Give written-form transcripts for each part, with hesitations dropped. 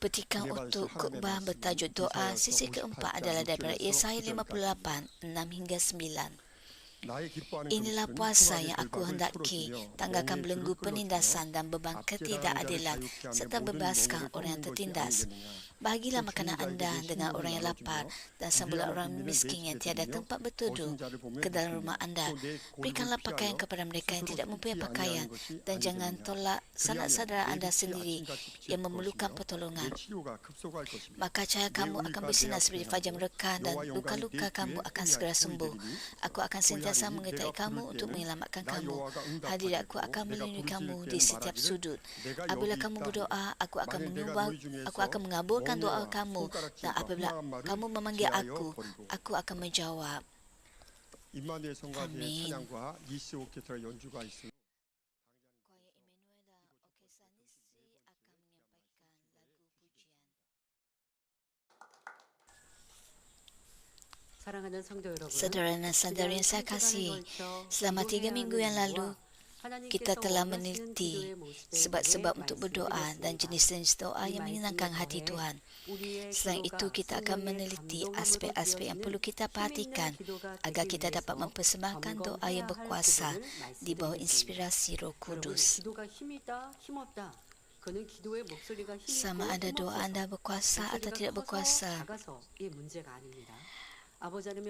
Petikan untuk khutbah bertajuk doa sesi keempat adalah daripada Yesaya 58, 6 hingga 9. Inilah puasa yang aku hendaki, tanggalkan belenggu penindasan dan beban ketidakadilan, serta bebaskan orang yang tertindas. Bagilah makanan anda dengan orang yang lapar, dan sembuhlah orang miskin yang tiada tempat berteduh ke dalam rumah anda. Berikanlah pakaian kepada mereka yang tidak mempunyai pakaian, dan jangan tolak sanak saudara anda sendiri yang memerlukan pertolongan. Maka cahaya kamu akan bersinar seperti fajar mereka, dan luka-luka kamu akan segera sembuh. Aku akan sentiasa mengetahui kamu untuk menyelamatkan kamu. Hadiratku akan melindungi kamu di setiap sudut. Apabila kamu berdoa, aku akan mengabulkan doa kamu, dan apabila kamu memanggil aku akan menjawab. Amin. Saudara dan saudari yang saya kasihi, selama 3 minggu yang lalu, kita telah meneliti sebab-sebab untuk berdoa dan jenis-jenis doa yang menyenangkan hati Tuhan. Selain itu, kita akan meneliti aspek-aspek yang perlu kita perhatikan agar kita dapat mempersembahkan doa yang berkuasa di bawah inspirasi Roh Kudus. Sama ada doa anda berkuasa atau tidak berkuasa,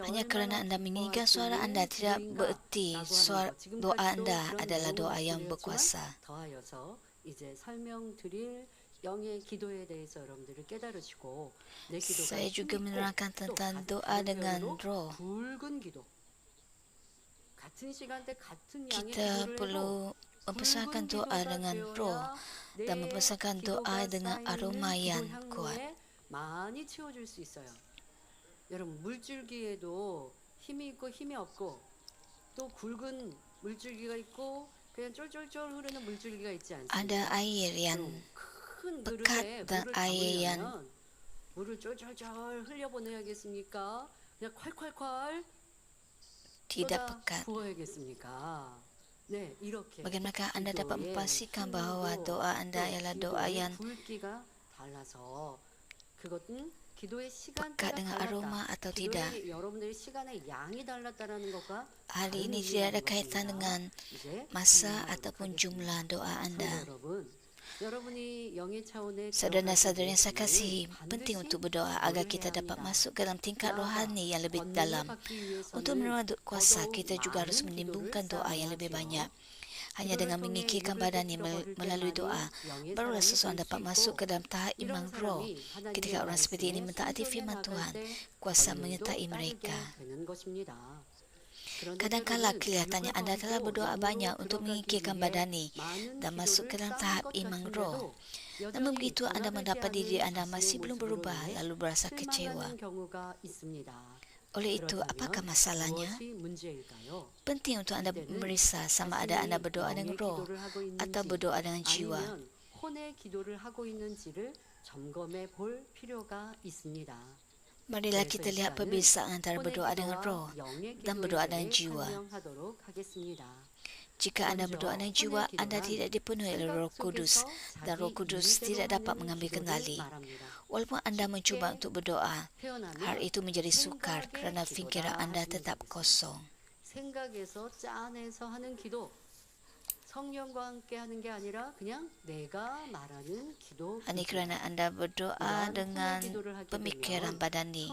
hanya kerana anda menginginkan suara anda tidak bererti doa anda adalah doa yang berkuasa. Saya juga menerangkan tentang doa dengan roh. Kita perlu mempersembahkan doa dengan roh dan mempersembahkan doa dengan aroma yang kuat. 여러분 물줄기에도 힘이 있고 힘이 없고 또 굵은 물줄기가 있고 그냥 쫄쫄쫄 흐르는 물줄기가 있지 않습니까? Ada air yang pekat dan air yang 물을 쫄쫄쫄 흘려보내야겠습니까? 그냥 콸콸콸 tidak pekat. 부어야겠습니까? 네, 이렇게. Bagaimana anda dapat memastikan bahawa doa anda ialah doa yang 굵기가 달라서 그것은 pekat dengan aroma atau tidak? Hal ini tidak ada kaitan dengan masa ataupun jumlah doa anda. Saudara dan saudari yang saya kasihi, penting untuk berdoa agar kita dapat masuk ke dalam tingkat rohani yang lebih dalam. Untuk menerima kuasa, kita juga harus menimbulkan doa yang lebih banyak. Hanya dengan mengikirkan badan ini melalui doa, barulah seseorang dapat masuk ke dalam tahap iman roh. Ketika orang seperti ini mentaati firman Tuhan, kuasa menyertai mereka. Kadang-kala kelihatannya anda telah berdoa banyak untuk mengikirkan badan ini dan masuk ke dalam tahap iman roh. Namun begitu anda mendapat diri anda masih belum berubah, lalu berasa kecewa. Oleh itu, apakah masalahnya? Penting untuk anda memeriksa sama ada anda berdoa dengan roh atau berdoa dengan jiwa. Marilah kita lihat perbezaan antara berdoa dengan roh dan berdoa dengan jiwa. Jika anda berdoa dengan jiwa, anda tidak dipenuhi oleh Roh Kudus dan Roh Kudus tidak dapat mengambil kendali. Walaupun anda mencuba untuk berdoa, hal itu menjadi sukar kerana fikiran anda tetap kosong. Hanya kerana anda berdoa dengan pemikiran badani.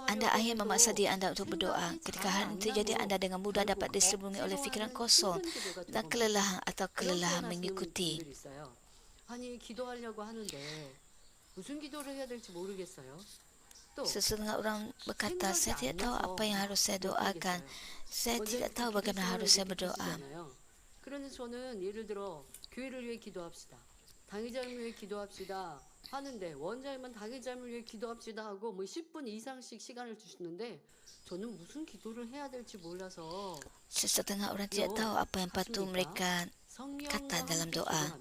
Anda akhirnya memaksa diri anda untuk berdoa. Ketika hal itu terjadi, anda dengan mudah dapat diselubungi oleh fikiran kosong dan kelelahan atau kelelahan mengikuti. Sesetengah orang berkata, saya tidak tahu apa yang harus saya doakan. Saya tidak tahu bagaimana harus saya berdoa. 하는데 원장님은 당의자를 위해 기도합시다 하고 뭐 10분 이상씩 시간을 주시는데 저는 무슨 기도를 해야 될지 몰라서 Sesetengah orang tidak tahu apa yang patut mereka kata dalam doa.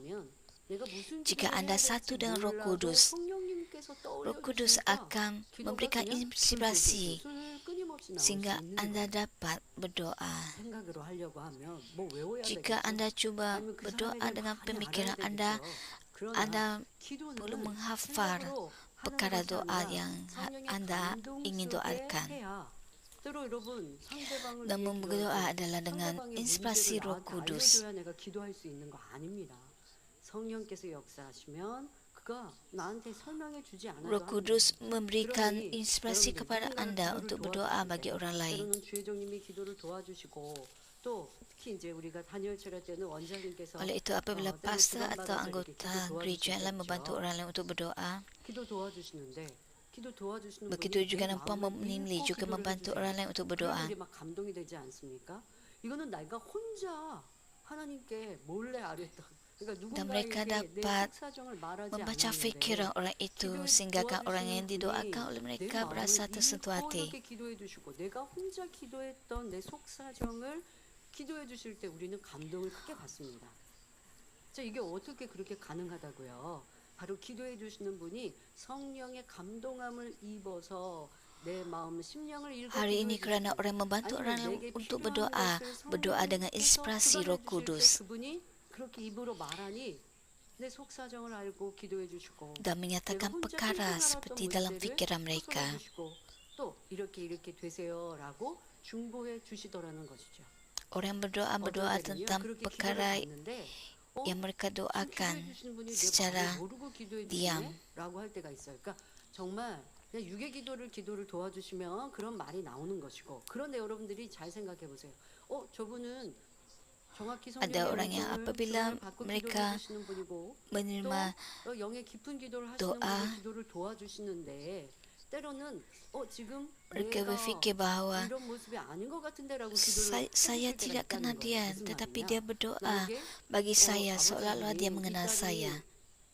Jika anda satu dengan Roh Kudus, Roh Kudus akan memberikan inspirasi 없이 나올 수 sehingga 있는 Anda 거예요. dapat berdoa. 생각으로 하려고 하면 뭐 외워야 Jika 되겠죠? Anda cuba 아니면 그 berdoa 사람에 대해 dengan 많이 pemikiran 알아야 Anda, 되겠죠. 그러나 Anda 기도는 perlu menghafal 생각으로 하는 perkara 것이 doa 아니라 yang 성령의 Anda 감동 ingin 속에 doakan. 해야 때로 여러분 상대방을 Dan 위해 berdoa 기도하고 adalah dengan 상대방의 inspirasi 문제를 Roh 나한테 Kudus. 알려줘야 내가 기도할 수 있는 거 아닙니다. 성령께서 역사하시면 그가 나한테 설명해 주지 않아도 Roh Kudus memberikan 그러니 inspirasi 여러분들 kepada 누군가를 Anda 기도를 untuk 도와주실 berdoa 때 bagi orang lain. 때로는 주혜정님이 기도를 도와주시고 또 특히 이제 우리가 다니엘 철야 때는 원장님께서 Oleh itu apabila 때로 pastor atau 주관받아서 이렇게 anggota 기도 gereja yang lain 도와주시겠죠. membantu orang lain untuk berdoa, 기도 도와주시는데 기도 도와주시는 begitu 분이 juga 내 Puan 마음을 Memilih 읽고 juga 기도를 membantu 해주세요. orang lain untuk 그러면 berdoa. 우리 막 감동이 되지 않습니까? 이거는 내가 혼자 하나님께 몰래 아뢰던 그러니까 Dan mereka 누군가에게 내 dapat 속사정을 말하지 membaca 않았는데 fikiran orang itu sehingga kan orang yang didoakan oleh 내 mereka 마음을 berasa tersentuh 읽고 hati. 이렇게 기도해 주시고 내가 혼자 기도했던 내 속사정을 기도해 주실 때 우리는 감동을 크게 받습니다. 자, 이게 어떻게 그렇게 가능하다고요? 바로 기도해 주시는 분이 성령의 감동함을 입어서 내 마음 심령을 읽어 Hari ini 기도해 kerana 주시고 orang membantu orang 아니면 lain 내게 untuk 필요한 berdoa, 것을 berdoa dengan 성령께서 inspirasi 주관해 Roh 주실 때 Kudus 그분이 그렇게 입으로 말하니 내 속사정을 알고 기도해 주시고 dan 내가 menyatakan 혼자 perkara 힘들어했던 seperti dalam 문제를 fikiran 호소해 mereka. 주시고 또 이렇게 되세요라고 중보해 주시더라는 것이죠. Orang yang berdoa 어떨 때는요, tentang 그렇게 perkara 기도를 받는데 yang mereka 지금 doakan 기도해 주시는 분이 내 secara 마음을 모르고 기도해 diam. 주시네라고 할 때가 있어요. 그러니까 정말 그냥 유괴 기도를 도와주시면 그런 말이 나오는 것이고 그런데 여러분들이 잘 생각해 보세요. 저분은 정확히 Ada orang yang 성령의 apabila 은총을 받고 mereka 기도해 주시는 분이고 menerima 또 영의 깊은 기도를 하시는 doa, 분이 기도를 도와주시는데 때로는 지금 mereka 내가 berfikir bahawa 이런 모습이 아닌 것 같은데라고 기도를 saya 해주실 때가 tidak kenal 있다는 거예요. dia, 무슨 tetapi 말이냐? dia berdoa 나에게 bagi saya 아버지 seolah-olah dia 하나님, mengenal 이 딸이 saya.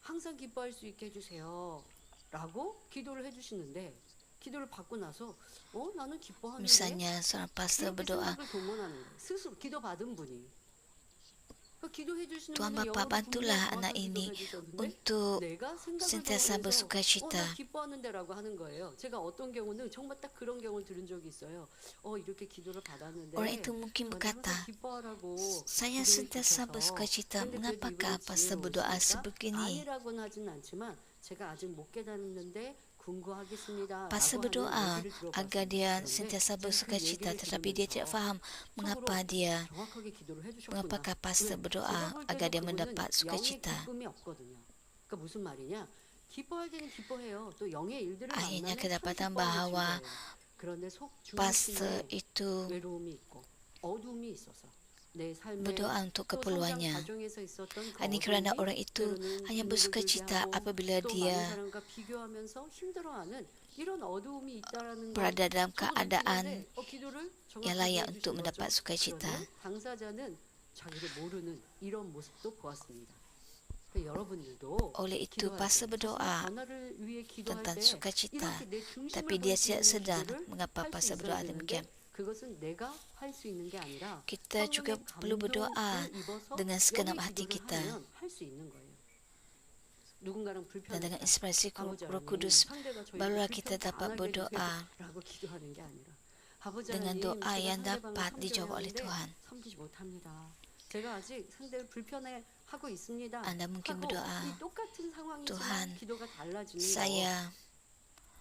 항상 기뻐할 수 있게 해주세요 라고 기도를 해주시는데 기도를 받고 나서 나는 기뻐하는데 Misalnya seorang pastor 이렇게 berdoa, 생각을 동원하는 거예요. 스스로 기도 받은 분이 기도해 주시는 Tuhan 분은 Bapa 영어로 bantulah 분명히 anak 정확하게 ini 기도해 주셨는데 untuk 내가 생각을 sentiasa 동원해서 bersukacita. 나 기뻐하는데라고 하는 거예요. 제가 어떤 경우는 정말 딱 그런 경우를 들은 적이 있어요. 이렇게 기도를 받았는데 Orang itu mungkin berkata, 기뻐하라고 saya 기도해 sentiasa 주셔서 bersukacita, 근데 mengapakah 그래도 pastor 이번에 berdoa 지혜로우시니까 sebegini? 아니라고는 하진 않지만 제가 아직 못 깨닫는데 궁구하겠습니다. Pastor berdoa agar dia sentiasa bersukacita, tetapi dia tidak faham mengapa mengapakah pastor berdoa agar dia mendapat sukacita. 그러니까 무슨 말이냐? 기뻐할 때는 기뻐해요. 또 영의 일들을 Akhirnya 만나면 kedapatan 참 bahawa 기뻐하는 거예요. 그런데 속 pastor 중심에 itu 외로움이 있고 어둠이 있어서 내 삶에 berdoa untuk 또 성장 keperluannya. 과정에서 있었던 그 Ini kerana 어둠이 orang itu 때로는 hanya 분노를 bersukacita 들게 하고 apabila 또 많은 dia 사람과 비교하면서 힘들어하는 이런 어두움이 있다라는 걸 berada dalam 저도 keadaan 느끼는데, 기도를 yang 정확하게 layak 해주시는 untuk mendapat 거죠. sukacita. 그런데 당사자는 자기를 모르는 이런 모습도 보았습니다. 그러니까 여러분들도 Oleh itu 기도할 pastor 때, berdoa 변화를 위해 기도할 tentang 때 sukacita, 이렇게 내 중심을 tapi 걸 dia 수 tidak 있는 sedar 기도를 mengapa 할수 pastor 있어야 berdoa 되는데 demikian. 그것은 내가 할 수 있는 게 아니라 Kita juga 성령의 perlu berdoa 감동을 입어서 dengan segenap 영의 hati 기도를 kita 하면 할 수 있는 거예요. 누군가랑 dan dengan 불편했다. inspirasi 아버지 Roh 하나님, Kudus, 상대가 저희를 barulah kita 불편케 dapat 안 하게 berdoa 해주세요라고 기도하는 게 아니라 아버지 dengan 하나님, doa 제가 yang 상대방을 dapat dijawab oleh 섬겨야 Tuhan. 하는데 섬기지 못합니다. 제가 아직 상대를 불편해 하고 있습니다. Anda mungkin 하고 berdoa, 이 똑같은 상황이지만 Tuhan, 기도가 달라지는 거. saya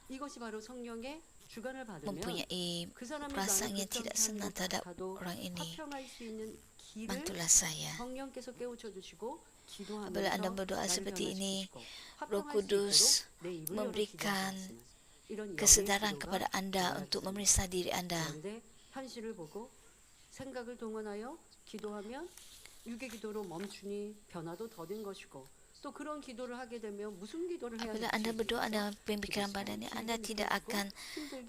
이것이 바로 성령의 주관을 받으면 mempunyai 그 사람이 perasaan 나를 yang tidak 불편케 senang 하는 것 terhadap 같아도 orang ini. 화평할 수 있는 길을 Bantulah saya. 성령께서 깨우쳐 주시고 Apabila Anda 기도하면서 berdoa 나를 seperti ini, 변화시키시고 Roh 화평할 수 Kudus 있도록 내 입을 열어 memberikan 기도할 수 있는 이런 영의 kesedaran 기도가 kepada Anda untuk 필요하겠습니다. memeriksa diri Anda. 그런데 현실을 보고 생각을 동원하여 기도하면 유괴 기도로 멈추니 변화도 더딘 것이고 또 그런 기도를 하게 되면 무슨 기도를 해야 Apabila Anda 될지 berdoa dengan pemikiran badannya, Anda tidak akan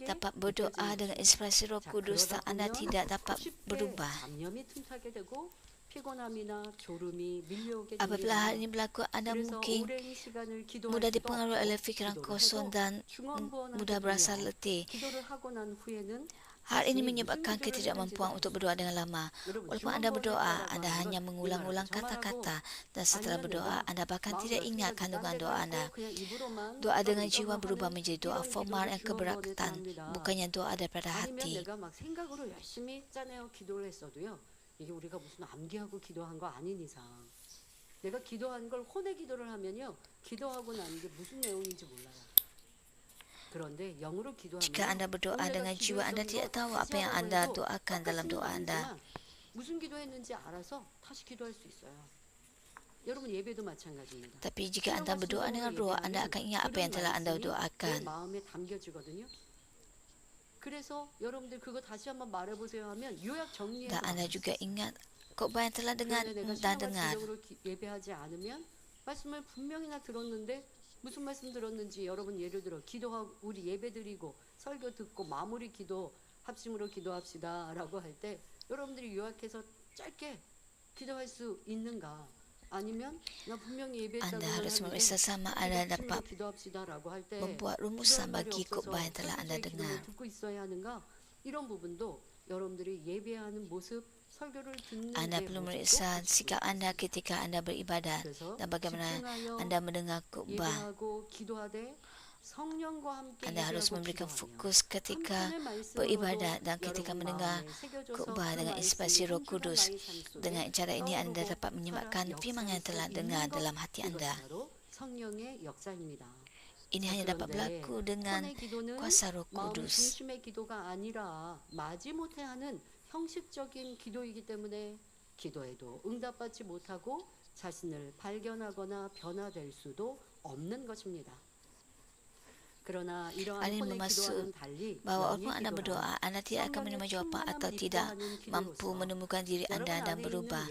dapat berdoa dengan inspirasi Roh Kudus dan Anda tidak dapat berubah. 잡념이 틈타게 되고 피곤함이나 졸음이 밀려오게 Apabila hal ini 됩니다. berlaku, Anda 그래서 mungkin 오랜 시간을 기도할 mudah 수도 dipengaruhi 없고 oleh fikiran 기도를 kosong 해도 dan 중원부원하게 mudah berasa 되며 letih. 기도를 하고 난 후에는 Hal ini 자신이 무슨 menyebabkan 기도를 ketidakmampuan 했는지도 untuk 알 수 berdoa 있어요. dengan lama. 여러분 Walaupun 중 Anda 한 번 berdoa, 했다라고 Anda 하는 hanya 건 이 말하고 mengulang-ulang 저 말하고 kata-kata dan setelah 아니면 berdoa, 내가 Anda bahkan 마음이 tidak ingat 어떻게 딴 kandungan 데가 doa 있고 Anda. 그냥 입으로만 Doa dengan jiwa berubah 떠들떠들하는 menjadi doa 이런 formal 기도를 yang 중 한 번에 keberatan, 합니다. bukannya doa daripada 아니면 hati. 내가 막 생각으로 열심히 짜내어 기도를 했어도요. 이게 우리가 무슨 암기하고 기도한 거 아닌 이상 내가 기도한 걸 혼의 기도를 하면요. 기도하고 난 게 무슨 내용인지 몰라요. 그런데 영으로 Jika 기도하면 Anda berdoa 오늘 내가 dengan jiwa, Anda 기도했던 tidak 거 tahu 다시 apa yang 하라고 Anda 해도 doakan dalam 똑같은 건 doa Anda. 아니지만 무슨 기도했는지 알아서 다시 기도할 수 있어요. 여러분 예배도 마찬가지입니다. Tapi jika Anda berdoa dengan roh, Anda akan ingat apa yang telah Anda 내 doakan. 마음에 담겨지거든요. 그래서 여러분들 그거 다시 한번 말해보세요 하면 요약 정리해서 Dan Anda juga ingat khotbah yang telah 그런데 내가 dan dengar. 신앙과 진정으로 예배하지 않으면 말씀을 분명히나 들었는데 무슨 말씀 들었는지 여러분 예를 들어 기도하고 우리 예배 드리고 설교 듣고 마무리 기도 합심으로 기도합시다라고 할 때 여러분들이 요약해서 짧게 기도할 수 있는가? 아니면 나 분명히 예배했다고는 Anda harus 하는데 memeriksa sama Anda 합심으로 dapat 기도합시다라고 할 때 membuat 기도할 rumusan 말이 bagi 없어서 khotbah yang telah Anda 설교자의 기도를 dengar. 듣고 있어야 하는가? 이런 부분도 여러분들이 예배하는 모습 설교를 듣는 Anda 데 perlu 모습도 memeriksa 같이 sikap Anda ketika Anda beribadat 그래서 dan bagaimana 집중하여 Anda mendengar khotbah. 예배하고 기도하되 성령과 함께 Anda harus 예배하고 memberikan 기도하며 fokus ketika 한 편의 말씀으로도 beribadat dan ketika 여러분 mendengar 마음에 새겨져서 khotbah 그 dengan 말씀이 inspirasi Roh 한 주간 Kudus. 나의 삶 속에 Dengan cara ini Anda 떠오르고 dapat menyematkan 살아 firman yang 역사할 telah 수 dengar 있는 것, dalam hati Anda. 이것이 바로 성령의 역사입니다. Ini hanya dapat berlaku dengan 혼의 기도는 kuasa Roh 마음 Kudus. 중심의 기도가 아니라 마지못해 하는 형식적인 기도이기 때문에 기도해도 응답받지 못하고 자신을 발견하거나 변화될 수도 없는 것입니다. 그러나 이러한 Ini 혼의 bermaksud 기도와는 달리 bahwa 영의 walaupun Anda 기도란 berdoa, Anda tidak akan menerima jawapan atau tidak mampu menemukan diri Anda dan berubah.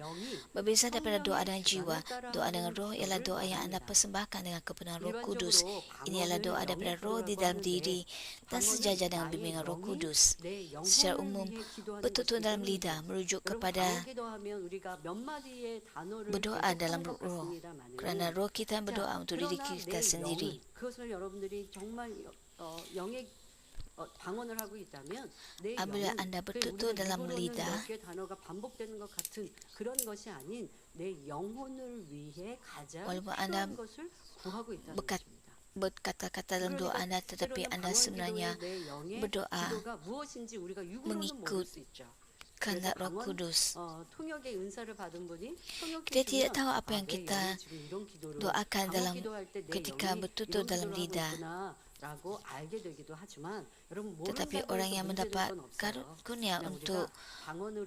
Berbeza daripada doa dengan jiwa, doa dengan roh ialah doa yang Anda persembahkan dengan kepenuhan Roh Kudus. Ini adalah doa daripada roh di dalam diri dan sejajar dengan bimbingan Roh Kudus. Secara umum, bertutur dalam lidah merujuk kepada berdoa dalam roh, kerana roh kita berdoa untuk diri kita sendiri. 그것을 여러분들이 정말 영의 방언을 하고 있다면 내 Apabila 영은 Anda 그 bertutur 우리가 dalam 입으로는 lidah, 몇 개의 단어가 반복되는 것 같은 그런 것이 아닌 내 영혼을 위해 가장 Walaupun Anda 필요한 것을 구하고 있다는 berkat- 것입니다. berkata-kata dalam doa Anda, tetapi Anda sebenarnya berdoa 기도가 무엇인지 우리가 육으로는 모를 mengikut 수 있죠. kehendak Roh Kudus. 통역의 은사를 받은 분이 Kita tidak tahu apa yang kita doakan dalam ketika bertutur dalam lidah. 라고 알게 되기도 하지만 여러분 Tetapi orang yang mendapat karunia untuk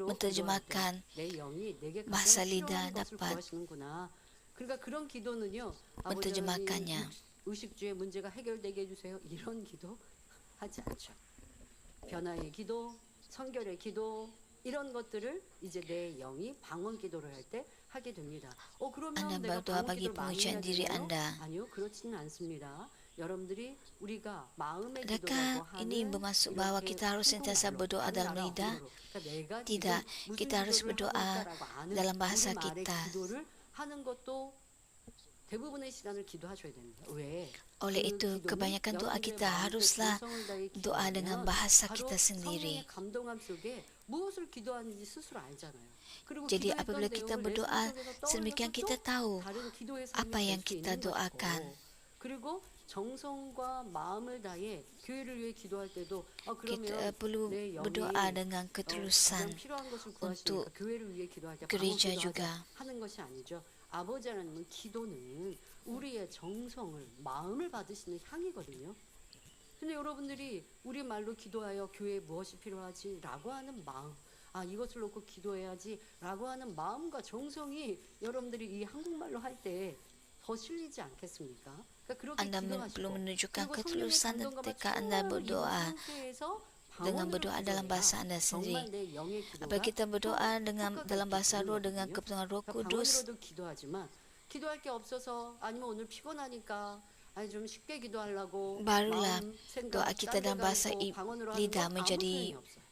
menerjemahkan bahasa lidah dapat 그러니까 그런 기도는요. menerjemahkannya. 의식주의 문제가 해결되게 해주세요. 이런 기도 하지 않죠. 변화의 기도, 성결의 기도 이런 것들을 이제 내 영이 방언 기도를 할 때 하게 됩니다. 그러면 Anda 내가 berdoa 방언 bagi 기도를 많이 pengujian 해야 diri 되나요? Anda. 아니요, 그렇지는 않습니다. 여러분들이 우리가 마음의 Adakah 기도라고 ini 하는 bermaksud bahawa 이렇게 kita harus sentiasa 한국말로, berdoa dalam 다른 나라 lidah? 언어로. 그러니까 내가 Tidak, 지금 무슨 kita harus 기도를 berdoa 하고 있다라고 아는 dalam bahasa 우리말의 kita. 기도를 하는 것도 대부분의 시간을 기도하셔야 됩니다. 왜? Oleh 그 itu, 기도는 kebanyakan doa 여러분들의 kita 마음속에 haruslah 정성을 다해 doa dengan 기도하면 bahasa 바로 kita sendiri. 성령의 감동함 속에 무엇을 기도하는지 스스로 알잖아요. 그리고 Jadi 기도했던 apabila kita 내용을 내 berdoa, 삶 속에서 sedemikian 떠올려서 kita 또 tahu 다른 기도의 apa 삶을 yang 될 수 kita 있는 doakan. 것이고 그리고 정성과 마음을 다해 교회를 위해 기도할 때도 Kita 그러면 perlu 내 영이 berdoa dengan 가장 ketulusan 필요한 것을 untuk 구하시니까 교회를 위해 기도할 때 gereja 방언 juga. 기도하자 하는 것이 아니죠. 아버지 하나님은 기도는 우리의 정성을 마음을 받으시는 향이거든요. 근데 여러분들이 우리 말로 기도하여 교회에 무엇이 필요하지라고 하는 마음, 이것을 놓고 기도해야지라고 하는 마음과 정성이 여러분들이 이 한국말로 할 때 더 실리지 않겠습니까? 그러니까 그렇게 Anda 기도하시고 perlu menunjukkan 그리고 성령의 ketulusan 감동과 ketika Anda 처음 berdoa 입은 상태에서 dengan 방언으로 berdoa dalam bahasa 기도해야 Anda sendiri. 정말 내 영의 기도가 Apabila kita berdoa dengan 효과가 dalam 있게 bahasa 되는 roh dengan 거거든요. kepenuhan Roh 그러니까 Kudus, 방언으로도 기도하지만 기도할 게 없어서 아니면 오늘 피곤하니까 아니 좀 쉽게 기도하려고 barulah 마음, 생각, doa kita dalam 딴 bahasa 데가 있고 방언으로 하는 lidah 건 아무 menjadi 소용이 없어요.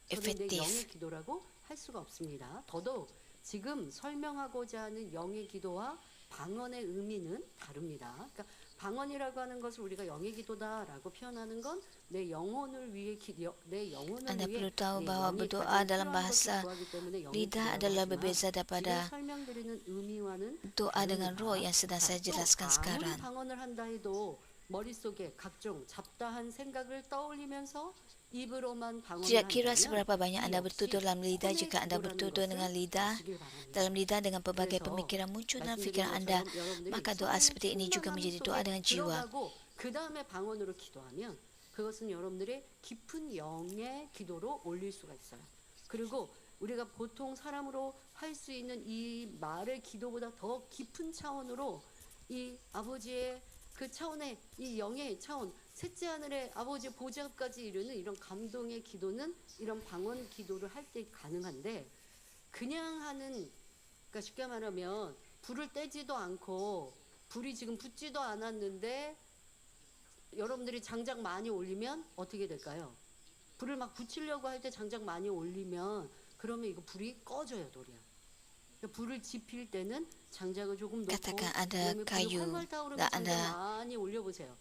저는 내 efektif. 영의 기도라고 할 수가 없습니다. 더더욱 지금 설명하고자 하는 영의 기도와 방언의 의미는 다릅니다. 그러니까 방언이라고 하는 것을 우리가 영의 기도다라고 표현하는 건 내 영혼을 위해 내 영혼을 Anda 위해 perlu tahu 내 bahwa 영이 berdoa 가장 dalam 필요한 것을 bahasa 구하기 때문에 영의 lidah 기도라고 adalah 하지만 berbeza 지금 daripada 설명드리는 의미와는 doa dengan roh 다릅니다. yang sedang 자, saya 또 jelaskan 아무리 sekarang. 방언을 한다 해도 머릿속에 각종 잡다한 생각을 떠올리면서 입으로만 방언을 Tidak kira 한다면 seberapa banyak 이 Anda 역시 bertutur dalam lidah, 혼의 jika Anda 기도라는 bertutur dengan 것을 lidah, 아시길 바랍니다. dalam lidah dengan pelbagai 그래서 pemikiran muncul dalam 말씀드린 fikiran Anda, 것처럼 여러분들이 maka doa 성령의 seperti ini juga 충만함 menjadi doa 속에 dengan jiwa. 들어가고 그 다음에 방언으로 기도하면 그것은 여러분들의 깊은 영의 기도로 올릴 수가 있어요. 그리고 우리가 보통 사람으로 할 수 있는 이 말의 기도보다 더 깊은 차원으로 이 아버지의 그 차원의 이 영의 차원, 셋째 하늘의 아버지의 보좌까지 이르는 이런 감동의 기도는 이런 방언 기도를 할 때 가능한데, 그냥 하는, 그러니까 쉽게 말하면 불을 떼지도 않고 불이 지금 붙지도 않았는데 여러분들이 장작 많이 올리면 어떻게 될까요? 불을 막 붙이려고 할 때 장작 많이 올리면 그러면 이거 불이 꺼져요, 도리야. 그러니까 불을 지필 때는 장작을 조금 넣고 Katakan ada 그다음에 불이 kayu 활활 타오르면 dan 장작 Anda 많이 올려보세요.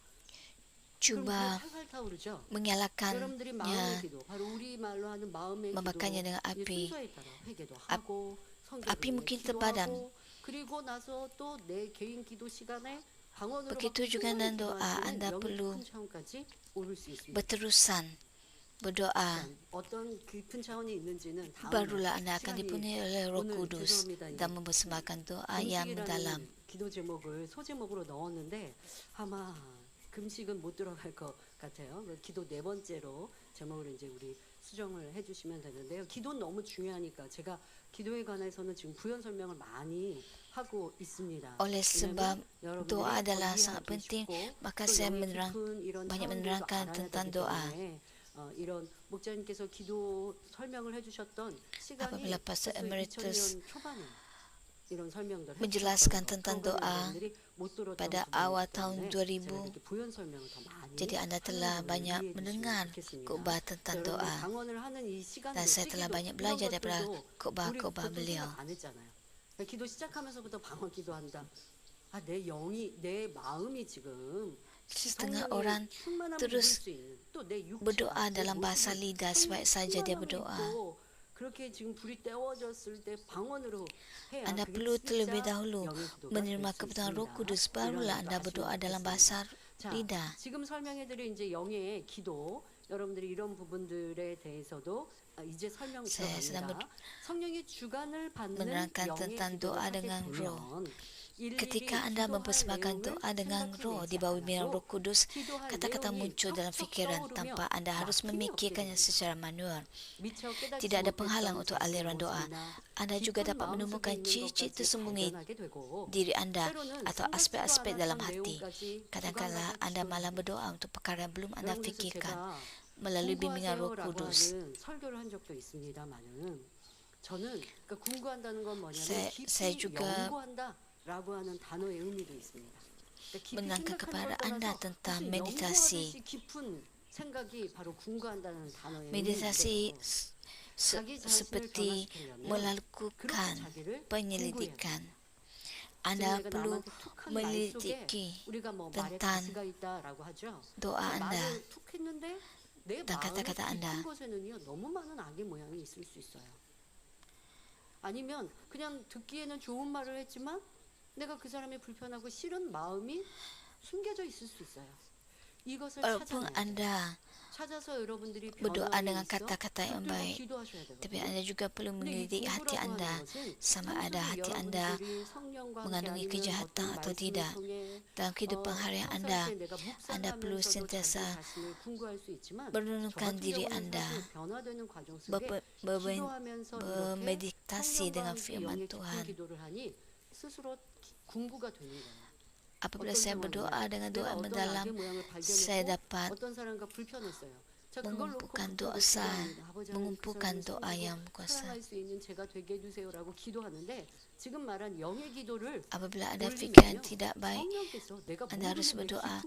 그럼 cuba 불이 활활 타오르죠. menyalakannya, 여러분들이 마음의 기도, 바로 우리 말로 하는 마음의 membakarnya 기도, dengan 이제 api. 순서에 따라 회개도 하고 성경을 api mungkin terpadam. 기도하고, 그리고 나서 또 내 개인 기도 시간에 방언으로 Begitu juga dengan doa, Anda perlu 깊은 차원까지 오를 수 있습니다. berterusan berdoa, 어떤 깊은 차원이 있는지는 다음 barulah Anda akan 시간이 dipenuhi oleh Roh 오늘 Kudus 죄송합니다. dan mempersembahkan doa yang mendalam. 금식이라는 기도 제목을 소제목으로 넣었는데 아마 금식은 못 들어갈 것 같아요. 기도 네 번째로 제목을 이제 우리 수정을 해주시면 되는데요. 기도는 너무 중요하니까 제가 기도에 관해서는 지금 부연 설명을 많이 하고 있습니다. Oleh sebab 왜냐하면 doa 여러분들이 adalah 더 sangat 이해하기 penting, 쉽고 maka 또 saya 영의 깊은 이런 banyak 차원들도 menerangkan 알아야 tentang 되기 doa. 때문에 이런 목자님께서 기도 설명을 해주셨던 시간이 Apabila Pastor Emeritus 2000년 초반에 이런 설명들 menjelaskan tentang doa pada awal tahun 2000, jadi Anda telah banyak mendengar khotbah tentang doa, dan saya telah banyak belajar daripada khotbah-khotbah beliau. 기도 시작하면서부터 방언 기도한다. 내 영이, 내 마음이 지금 Setengah orang terus berdoa dalam bahasa lidah sebaik saja dia berdoa. 그렇게 지금 불이 떼워졌을 때 방언으로 해야 Anda 그게 perlu terlebih 진짜 dahulu 영의 기도가 menerima 될수 kebenaran Roh 있습니다. Kudus, barulah 이런 Anda 것도 berdoa 아시면 dalam 좋겠습니다. bahasa 자, lidah. 지금 설명해드린 이제 영의 기도, 여러분들이 이런 부분들에 대해서도 이제 설명 Saya sedang 들어갑니다. 성령의 주관을 받는 menerangkan 영의 tentang 기도를 doa 하게 dengan roh. 되면 Ketika Anda mempersembahkan doa dengan roh di bawah bimbingan Roh Kudus, kata-kata muncul dalam fikiran tanpa Anda harus memikirkannya secara manual. Tidak ada penghalang untuk aliran doa. Anda juga dapat menemukan ciri-ciri tersembunyi diri Anda atau aspek-aspek dalam hati. Kadang-kala Anda malah berdoa untuk perkara yang belum Anda fikirkan melalui bimbingan Roh Kudus. 설교를 한 적도 있습니다만은 저는 그러니까 궁구한다는 건 뭐냐면 saya 깊이 juga 연구한다라고 하는 단어의 의미도 있습니다. 그러니까 menerangkan kepada Anda tentang meditasi. 깊은 생각이 바로 궁구한다는 단어의 Meditasi 의미죠. seperti melakukan penyelidikan. Anda perlu melidiki tentang doa Anda dan kata-kata Anda. 너무 많은 악의 모양이 있을 수 있어요. 아니면 그냥 듣기에는 좋은 말을 했지만 내가 그 사람이 불편하고 싫은 마음이 숨겨져 있을 수 있어요. 이것을 Walaupun Anda 찾아서 여러분들이 berdoa dengan 변화에 있어 kata-kata yang 붙들고 baik, 기도하셔야 tapi 되거든요. Anda juga perlu menyelidiki hati Anda, sama ada hati Anda mengandungi kejahatan atau tidak. Dalam kehidupan harian Anda perlu sentiasa merenungkan diri Anda, bermeditasi dengan firman Tuhan. Apabila saya berdoa dengan doa mendalam, saya dapat mengumpulkan dosa, mengumpulkan doa yang kuasa. Apabila ada fikiran tidak baik, Anda harus berdoa,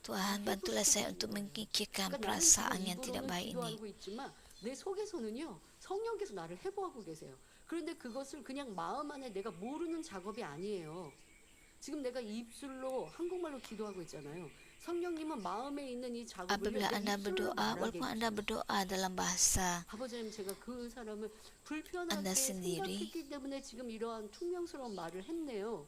Tuhan bantulah saya untuk memikirkan perasaan yang tidak baik ini. 내 속에서는요 성령께서 나를 해부하고 계세요. 그런데 그것을 그냥 마음 안에 내가 모르는 작업이 아니에요. 지금 내가 입술로 한국말로 기도하고 있잖아요. 성령님은 마음에 있는 이 자국을 Apabila 내 Anda 입술로 berdoa, 말하게 walaupun Anda 해주세요. berdoa dalam bahasa 아버지님, 제가 그 사람을 불편하게 Anda sendiri, 생각했기 때문에 지금 이러한 퉁명스러운 말을 했네요.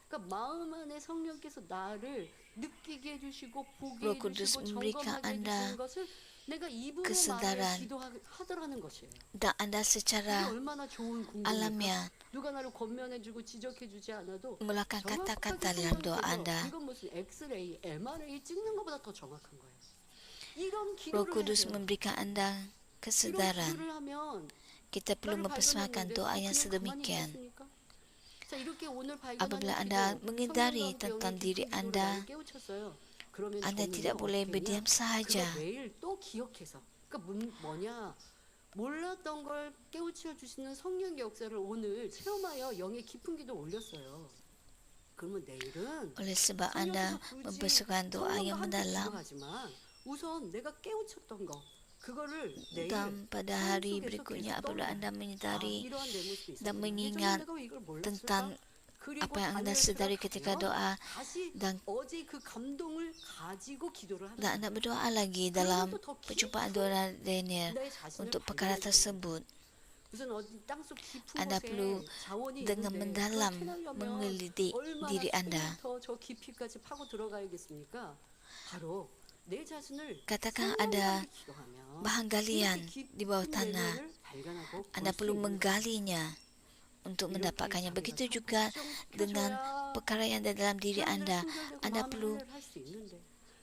그러니까 마음 안에 성령께서 나를 느끼게 해주시고 보게 Roh Kudus 해주시고 memberikan 점검하게 해주시는 Anda 것을 내가 이분의 말을 kesedaran 기도하더라는 것이에요. dan Anda 이게 secara 얼마나 좋은 공부입니까? alamiah 누가 나를 권면해주고 지적해주지 않아도 melakukan 정확하게 kata-kata dalam doa 성령께서 Anda. 이건 무슨 엑스레이, MRI 찍는 것보다 더 정확한 거예요. 이런 Roh 기도를 해야 Kudus 돼요. memberikan Anda 이런 kesedaran. 기도를 하면 Kita perlu 나를 mempersembahkan 발견했는데 doa yang 그냥 가만히 sedemikian. 있겠습니까? 자, 이렇게 오늘 Apabila 발견하는 Anda 기도, mengedari 성령과 함께 tentang 영의 diri 깊은 기도로 Anda, 나를 깨우쳤어요. 그러면 Anda 저는요, tidak boleh 어떻게 berdiam 했냐? sahaja. 그거 매일 또 기억해서, 그러니까 뭐냐, 몰랐던 걸 깨우쳐 주시는 성령의 역사를 오늘 체험하여 영의 깊은 기도 올렸어요. 그러면 내일은 Oleh sebab Anda 성령께서 굳이 mempersembahkan doa 성령과 yang 함께 mendalam, 기도하지만 우선 내가 깨우쳤던 거 그거를 내일 dan pada 삶 hari 속에서 berikutnya 계속 apabila 떠올려요. Anda menyadari 이러한 내 모습이 dan 있었구나. mengingat 예전에 내가 왜 이걸 몰랐을까? tentang 그리고 apa yang Anda 다니엘 sedari 때가 ketika 가면 doa 다시 dan 어제 그 감동을 가지고 기도를 하는 Anda berdoa lagi 그러면 dalam 또 더 perjumpaan 깊은 doa Daniel 내 자신을 untuk perkara 발견하게 되는 tersebut. 무슨 어디 땅속 깊은 Anda 곳에 perlu 자원이 dengan 있는데 mendalam 그걸 캐내려면 mengelidik 얼마나 diri Anda. 저 깊이까지 파고 들어가야겠습니까? 바로 내 자신을 Katakan 성령과 ada 함께 기도하면 bahan galian 이렇게 di bawah 깊은 tanah. 내면을 발견하고 Anda 볼 수 perlu 있는 menggalinya untuk 이렇게 mendapatkannya. 자기가 Begitu juga 성숙해져야 dengan perkara yang ada dalam diri Anda. 순결되고 Anda 마음의 perlu 할례를 할수 있는데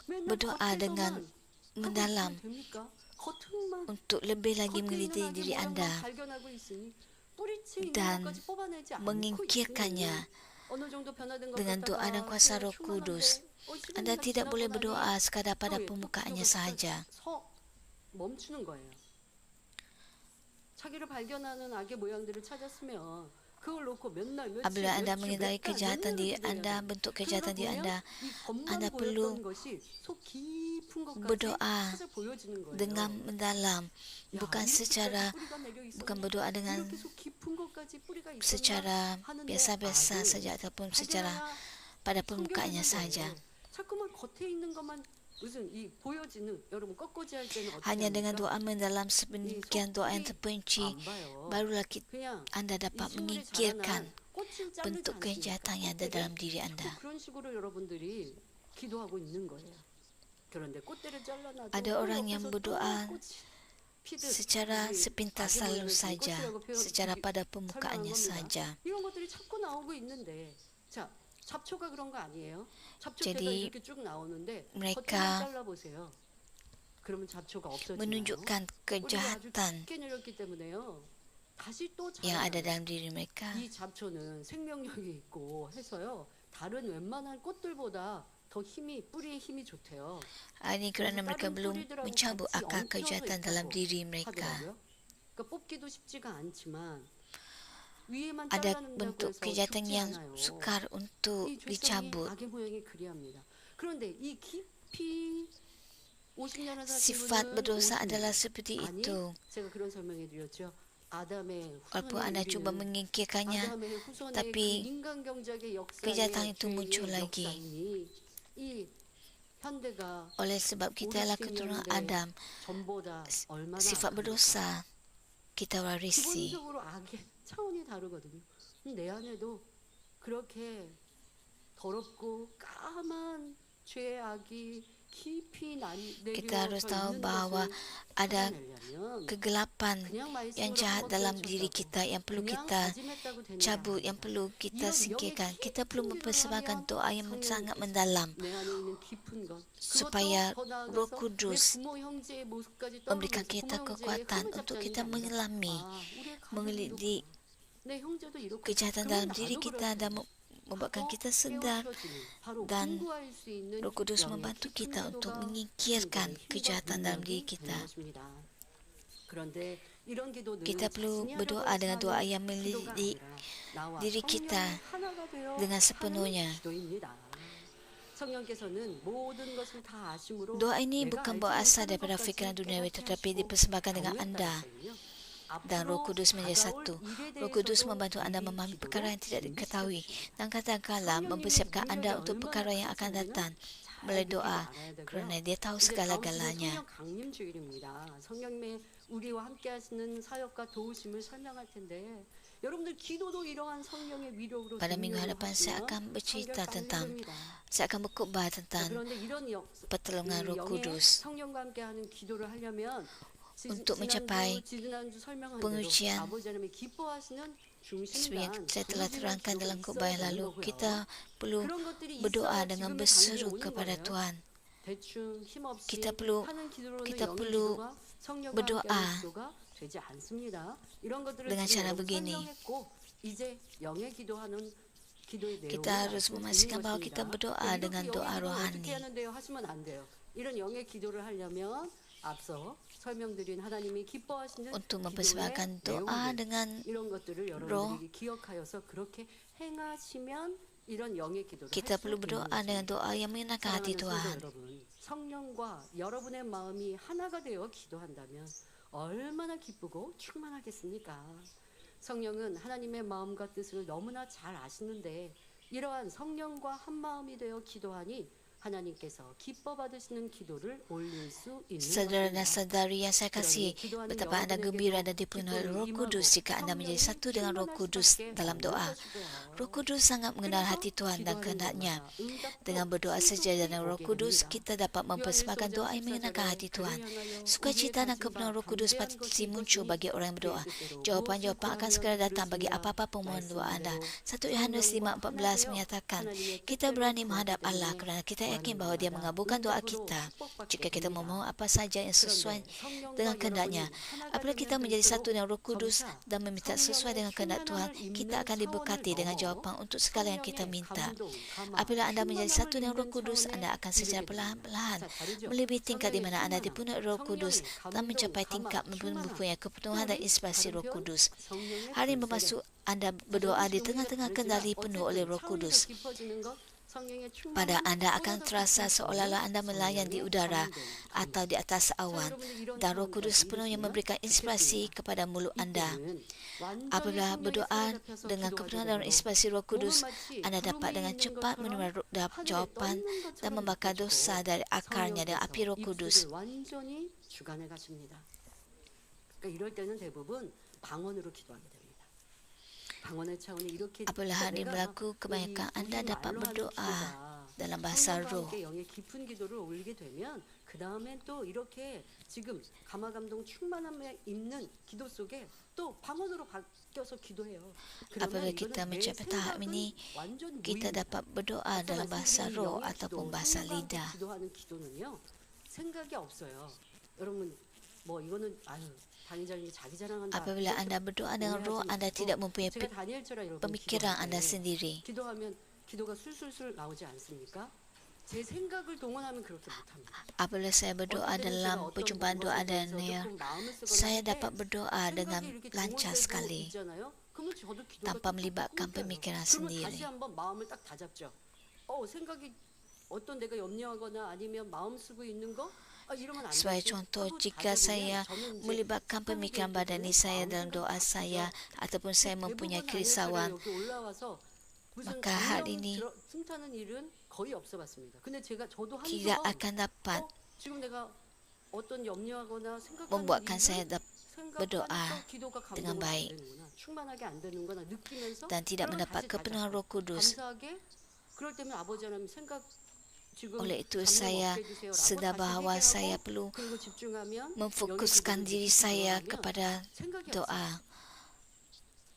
맨날 berdoa dengan 겉에서만 하고 mendalam 있으면 됩니까? 겉으로만 untuk lebih lagi 겉에 있는 meneliti 악의 diri 모양만 Anda 발견하고 있으니 뿌리째 있는 dan 것까지 뽑아내지 않고 mengingkirkannya 있으면 어느 정도 변화된 것 dengan doa dan 같다가 kuasa 또 Roh Kudus. 시간이 Anda tidak boleh 지나고 berdoa 나니 sekadar pada 또 permukaannya 기도가 sahaja. 멈추는 거예요. 자기를 발견하는 악의 모양들을 찾았으면 그걸 놓고 맨날 며칠 Apabila Anda 몇 주, menghindari 몇 달, 몇 kejahatan 년을 diri 기도해야 Anda, 돼요. bentuk 그러다 kejahatan diri 보면 Anda, 이 겉만 Anda 보였던 perlu 것이 속 깊은 것까지 berdoa 찾아 보여지는 거예요. dengan mendalam, 야, bukan 이렇게까지 secara 뿌리가 내려 있었나? bukan berdoa dengan 이렇게 속 깊은 것까지 뿌리가 있었나 secara 하는데 biasa-biasa 악을 saja ataupun secara 발견해야 pada 성경에는 permukaannya saja. 자꾸만 겉에 있는 것만 무슨 이 보여지는 여러분 꺾어지 할 때는 어떻게 Hanya dengan 합니까? doa mendalam sedemikian doa yang terperinci, 안 봐요. barulah 그냥 Anda 이 dapat 시골에 menyingkirkan 자라난 꽃을 자르지 bentuk kejahatan yang ada 않습니까? dalam diri Anda. 자꾸 그런 식으로 여러분들이 기도하고 있는 거예요. 그런데 꽃대를 잘라놔도 Ada orang yang 옆에서 또 berdoa 꽃이 피듯 secara 우리 sepintas 악의 selalu 모양을 진 saja, 꽃이라고 secara pada 설명한 permukaannya 겁니다. saja. 이런 것들이 자꾸 나오고 있는데 자 잡초가 그런 거 아니에요? 잡초대가 Jadi, 이렇게 쭉 나오는데 mereka 겉에만 잘라보세요. 그러면 잡초가 없어지나요? menunjukkan 뿌리가 아주 kejahatan 깊게 내렸기 때문에요. 다시 또 yang ada 자라나요. dalam diri mereka. 이 잡초는 생명력이 있고 해서요. 다른 웬만한 꽃들보다 더 힘이 뿌리의 힘이 좋대요. Ini kerana mereka 다른 belum 뿌리들하고 mencabut 같이 akar 엉켜서 kejahatan dalam 있다고 diri mereka. 하더라고요. 그러니까 뽑기도 쉽지가 않지만 위에만 Ada 잘라낸다고 bentuk 해서 kejahatan 죽지 yang 않아요. sukar untuk 이 죄성이 dicabut. 악의 모양이 그리합니다. 그런데 이 깊이 50년을 사신 Sifat 분은 berdosa 50년. adalah seperti 아니, itu. 제가 그런 설명해 드렸죠. 아담의 Walaupun 후손의 Anda cuba 우리는 mengingkirkannya, 아담의 후손의 tapi 그 인간 경작의 역사의 kejahatan itu 죄의 muncul lagi. 역사이니 이 현대가 oleh sebab kita adalah keturunan Adam, 전보다 얼마나 sifat 악합니까? berdosa kita warisi. 기본적으로 악의 차원이 다르거든요. 내 안에도 그렇게 더럽고 까만 죄의 악이 깊이 Kita harus 내려져 tahu 있는 bahwa 것을 ada 찾아내려면 kegelapan 그냥 yang 말씀으로 jahat 한번 dalam 깨우쳤다고, diri kita yang perlu 그냥 kita 다짐했다고 되는 게 cabut, yang 아닙니다. perlu kita 이런 singkirkan. 영의 Kita perlu 깊은 mempersembahkan 기도를 doa yang 하면 sangat 성령님께서 mendalam 내 안에 있는 깊은 것, supaya 그것도 더 Roh 나아가서 Kudus 내 부모 형제의 모습까지 memberikan 떠오르면서 kita 부모 형제의 kekuatan 흐름을 untuk 잡자는 kita 게 아니라 menyelami, 우리의 가족이 mengelidik 이렇구나. 내 형제도 이렇구나. kejahatan 그러면 dalam 나도 diri kita 그렇구나. dan membuatkan kita sedar, 바로 dan 공부할 수 있는 Roh Kudus 영의 membantu 깊은 kita untuk 기도가 menyingkirkan 굉장히 힘과 kejahatan dalam diri 능력이 kita. 되는 것입니다. 그런데 이런 기도는 Kita perlu 자신이 berdoa 하려고 dengan doa 하는 yang 기도가 melidik 아니라 나와 diri kita 성령이 하나가 되어 dengan sepenuhnya. 하는 기도입니다. 성령께서는 모든 것을 다 아심으로 Doa ini 내가 bukan 알지 berasal 못하는 daripada 것까지 fikiran duniawi 깨닫게 tetapi 하시고 dipersembahkan dengan 경외했다는 anda. 것은요. dan Roh 앞으로 Kudus menjadi 다가올 satu. 일에 Roh Kudus 대해서도 membantu anda 우리 memahami 기도로 perkara yang tidak diketahui 준비시켜주십니다. dan kadang-kala 성령님의 mempersiapkan 능력이 anda untuk 얼마나 perkara yang akan 큰지 우리는 datang 잘 melalui 느끼고 doa 알아야 되고요. kerana dia tahu 이제 다음 주는 segala-galanya. 성령 강림 주일입니다. 성령님의 우리와 함께 하시는 사역과 도우심을 설명할 텐데 여러분들 기도도 이러한 성령의 위력으로 Pada minggu 동력으로 hadapan saya 하시면 akan bercerita 한결 tentang, 강림됩니다. saya akan berkhutbah 자, tentang 그런데 이런 pertolongan Roh 영의 Kudus 성령과 함께 하는 기도를 하려면 untuk mencapai 지난주 설명한 대로 pengujian. 아버지 하나님이 기뻐하시는 Seperti yang 중심단 saya telah terangkan dalam khutbah yang lalu, 거고요. kita perlu 그런 것들이 berdoa 있어야 dengan 지금의 berseru 강림이 오는 kepada 거예요. Tuhan. 대충 힘없이 Kita perlu 하는 기도로는 kita 영의 perlu 기도가 성령과 berdoa 함께하는 기도가 되지 않습니다. 이런 것들을 dengan 지금 cara 여러분 begini. 설명했고 이제 영의 기도하는 기도의 내용을 Kita harus memastikan bahawa kita berdoa dengan doa rohani. 어떻게 하는데요? 하시면 안 돼요. 이런 영의 기도를 하려면 앞서 설명드린 하나님이 기뻐하시는 Untuk 기도의 mempersembahkan doa 내용들 dengan 이런 것들을 여러분들이 기억하여서 그렇게 행하시면 이런 영의 기도를 kita 할 perlu 수 berdoa 있는 dengan doa yang menyenangkan hati 사랑하는 성도 Tuhan. 여러분, 성령과 여러분의 마음이 하나가 되어 기도한다면 얼마나 기쁘고 충만하겠습니까? 성령은 하나님의 마음과 뜻을 너무나 잘 아시는데 이러한 성령과 한 마음이 되어 기도하니 하나님께서 기뻐 받으시는 기도를 올릴 수 있는 Saudara dan 것입니다. saudari yang saya kasihi, betapa anda gembira dan dipenuhi oleh Roh Kudus jika anda menjadi satu dengan Roh Kudus dalam doa. Roh Kudus sangat mengenal hati Tuhan dan kehendaknya. Dengan berdoa saja dengan Roh Kudus, kita dapat mempersembahkan doa yang menyenangkan hati Tuhan. Sukacita dan kepenuhan Roh Kudus pasti muncul bagi orang yang berdoa. Jawapan-jawapan akan segera datang bagi apa-apa permohonan doa anda. 1 Yohanes 5:14 menyatakan, kita berani menghadap Allah kerana kita yakin bahawa dia mengabulkan doa kita jika kita memohon apa saja yang sesuai dengan kehendaknya. Apabila kita menjadi satu dengan Roh Kudus dan meminta sesuai dengan kehendak Tuhan, kita akan diberkati dengan jawapan untuk segala yang kita minta. Apabila anda menjadi satu dengan Roh Kudus, anda akan secara perlahan-lahan melebihi tingkat di mana anda dipenuhi Roh Kudus dan mencapai tingkat mempunyai kepenuhan dan inspirasi Roh Kudus. Hari ini bermaksud anda berdoa di tengah-tengah kendali penuh oleh Roh Kudus. Pada anda akan terasa seolah-olah anda melayang di udara atau di atas awan dan Roh Kudus sepenuhnya memberikan inspirasi kepada mulut anda. Apabila berdoa dengan kepenuhan dan inspirasi Roh Kudus, anda dapat dengan cepat menerima jawapan dan membakar dosa dari akarnya dengan api Roh Kudus. 완전히 주관해 가십니다. 그러니까 이럴 때는 대부분 방언으로 기도하게 됩니다. 방언의 차원이 이렇게 Apabila hal ini berlaku, kebanyakan anda dapat berdoa dalam bahasa roh. 영의 깊은 기도를 올리게 되면 그 다음엔 또 이렇게 지금 감화 감동 충만함에 있는 기도 속에 또 방언으로 바뀌어서 기도해요. Apabila kita mencapai tahap ini, kita dapat berdoa dalam bahasa roh ataupun bahasa lidah. 기도하는 기도는요 생각이 없어요. 여러분 뭐 이거는 아유 당장이 자기 자랑한다. Apabila anda berdoa dengan roh, anda tidak mempunyai 제가 다니엘처럼 여러분 pemikiran 기도할 anda 때 sendiri. 기도하면 기도가 술술술 나오지 않습니까? 제 생각을 동원하면 그렇게 못합니다. Apabila saya berdoa dalam perjumpaan doa dan saya dapat berdoa dengan lancar sekali tanpa melibatkan pemikiran sendiri. 다시 한번 마음을 딱 다잡죠. 생각이 어떤 내가 염려하거나 아니면 마음 쓰고 있는 거 Sebagai contoh, jika saya melibatkan pemikiran badani saya dalam doa saya ataupun saya mempunyai kerisauan, maka hal ini tidak akan dapat membuatkan saya berdoa dengan baik dan tidak mendapat kepenuhan Roh Kudus. Oleh itu saya sedar bahawa saya perlu memfokuskan diri saya kepada doa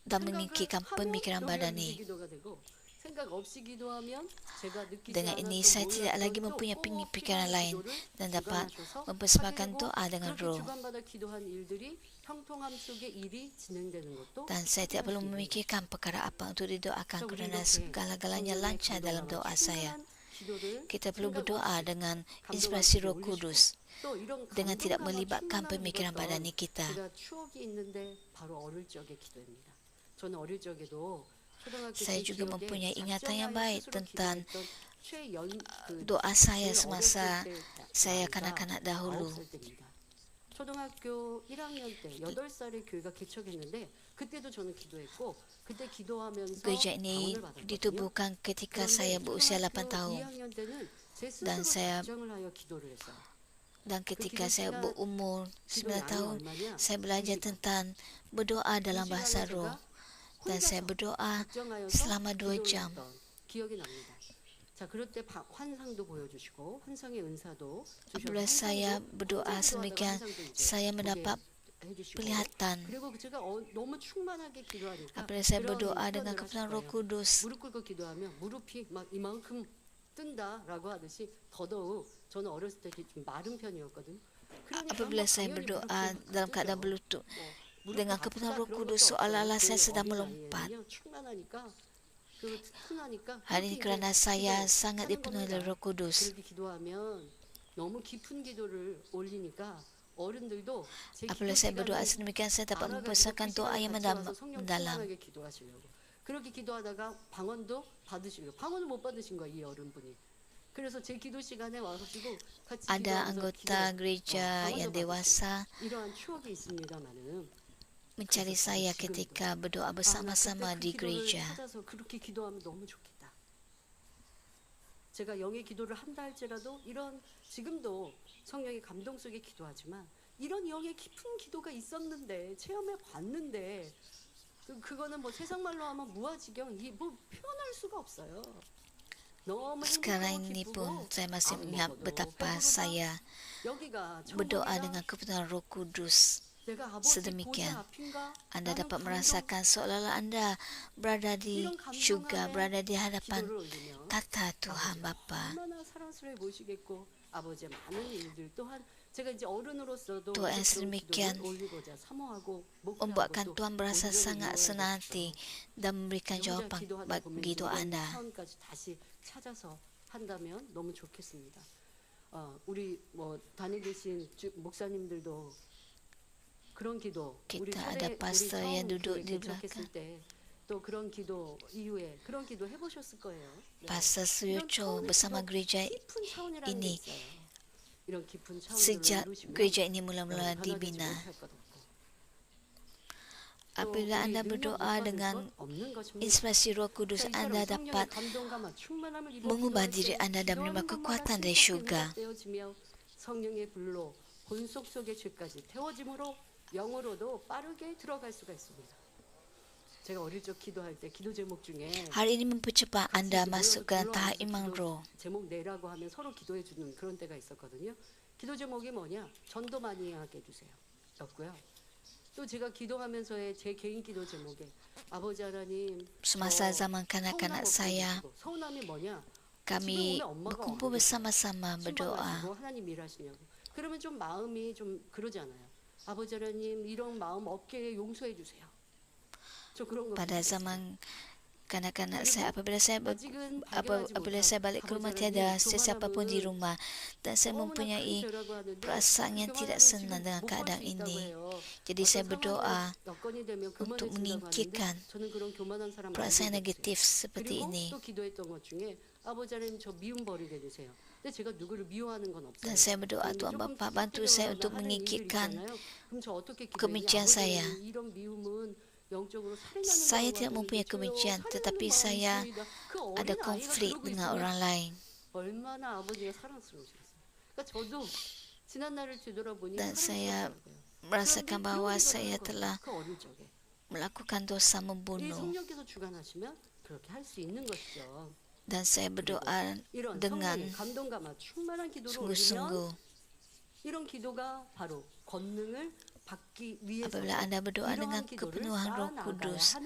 dan menyingkirkan pemikiran badani. Dengan ini saya tidak lagi mempunyai pemikiran lain dan dapat mempersembahkan doa dengan roh. Dan saya tidak perlu memikirkan perkara apa untuk didoakan kerana segala-galanya lancar dalam doa saya. Kita perlu berdoa dengan inspirasi Roh Kudus dengan tidak melibatkan pemikiran badani kita. Saya juga mempunyai ingatan yang baik tentang doa saya semasa saya kanak-kanak dahulu. 초등학교 1학년 때 8살에 교회가 개척했는데 그때도 저는 기도했고 그때 기도하면서 Gereja ini 방언을 받았거든요. ditubuhkan ketika saya berusia 8 tahun. 2학년 때는 제 Dan 스스로 saya 작정을 하여 기도를 했어요. Dan ketika saya berumur 9 tahun, saya belajar tentang berdoa dalam bahasa roh. Dan saya berdoa selama 2 jam. 기억이 납니다. 자, 그럴 때 환상도 보여주시고 환상의 은사도 Apabila saya berdoa sedemikian, saya mendapat penglihatan. 그리고 제가 너무 충만하게 기도하니까 Apabila saya berdoa dengan kebenaran Roh Kudus, 무릎 꿇고 기도하면 무릎이 막 이만큼 뜬다라고 하듯이 더더욱 저는 어렸을 때 좀 마른 편이었거든요. apabila saya berdoa dalam keadaan berlutut dengan kebenaran Roh Kudus, seolah-olah saya sedang melompat. Hari ini kerana saya sangat dipenuhi oleh Roh Kudus. 너무 깊은 기도를 올리니까 어른들도 Apabila saya berdoa sedemikian, saya dapat membesarkan doa yang mendalam. 그렇게 기도하다가 방언도 받으시고 방언을 못 받으신 거예요, 이 어른분이. 그래서 제 기도 시간에 와가지고 같이 Ada anggota gereja yang dewasa 이러한 추억이 있습니다만은 mencari saya ketika berdoa bersama-sama di gereja. 찾아서 그렇게 기도하면 너무 좋겠다. 제가 영의 기도를 한다 할지라도 이런 지금도 성령의 감동 속에 기도하지만 이런 영의 깊은 기도가 있었는데 체험해 봤는데 그거는 뭐 세상 말로 하면 무아지경 뭐 표현할 수가 없어요. 너무 Sekarang ini pun saya masih ingat betapa saya berdoa dengan kebenaran Roh Kudus. Sedemikian, Anda dapat merasakan seolah-olah Anda berada di syurga, berada di hadapan tata Tuhan Bapa. Tuhan sedemikian membuatkan Tuhan berasa sangat senang hati dan memberikan jawapan bagi doa Anda. 찾아서 한다면 너무 좋겠습니다. 우리 뭐 단에 계신 목사님들도 그런 기도 우리 pastor yang duduk di 개척했을 때 또 그런 기도 이후에 그런 기도 해보셨을 거예요. Pastor Suyocho bersama gereja ini 이런 깊은 sejak gereja ini mula-mula dibina. Apabila Anda berdoa dengan inspirasi Roh Kudus, Anda dapat mengubah diri Anda dan menerima kekuatan dari syurga. 성령의 불로 본속 속의 죄까지 태워짐으로 영으로도 빠르게 들어갈 수가 있습니다. 제가 어릴 적 기도할 때 기도 제목 중에 Hal ini mempercepat Anda masuk ke tahap iman roh. 제목 내라고 하면 서로 기도해 주는 그런 때가 있었거든요. 기도 제목이 뭐냐? 전도 많이 하게 해주세요. 였고요. 또 제가 기도하면서의 제 개인 기도 제목에 아버지 하나님 Semasa zaman kanak-kanak saya, 서운함이 뭐냐? kami berkumpul bersama-sama berdoa. 하나님 일하시냐고. 그러면 좀 마음이 좀 그러잖아요. 아버지 하나님 이런 마음 없게 용서해 주세요. 저 그런 거. Pada zaman kanak-kanak saya, apabila saya balik ke rumah, tiada sesiapa pun di rumah dan saya mempunyai perasaan yang tidak senang dengan keadaan ini. Jadi saya berdoa untuk menyingkirkan perasaan negatif seperti ini. Dan saya berdoa, Tuhan Bapa, bantu saya untuk menyingkirkan kebencian saya. Saya tidak mempunyai kebencian, tetapi saya ada konflik dengan orang lain. Dan saya merasakan bahawa saya telah melakukan dosa membunuh. Dan saya berdoa dengan sungguh-sungguh. Apabila Anda berdoa dengan kepenuhan Roh Kudus,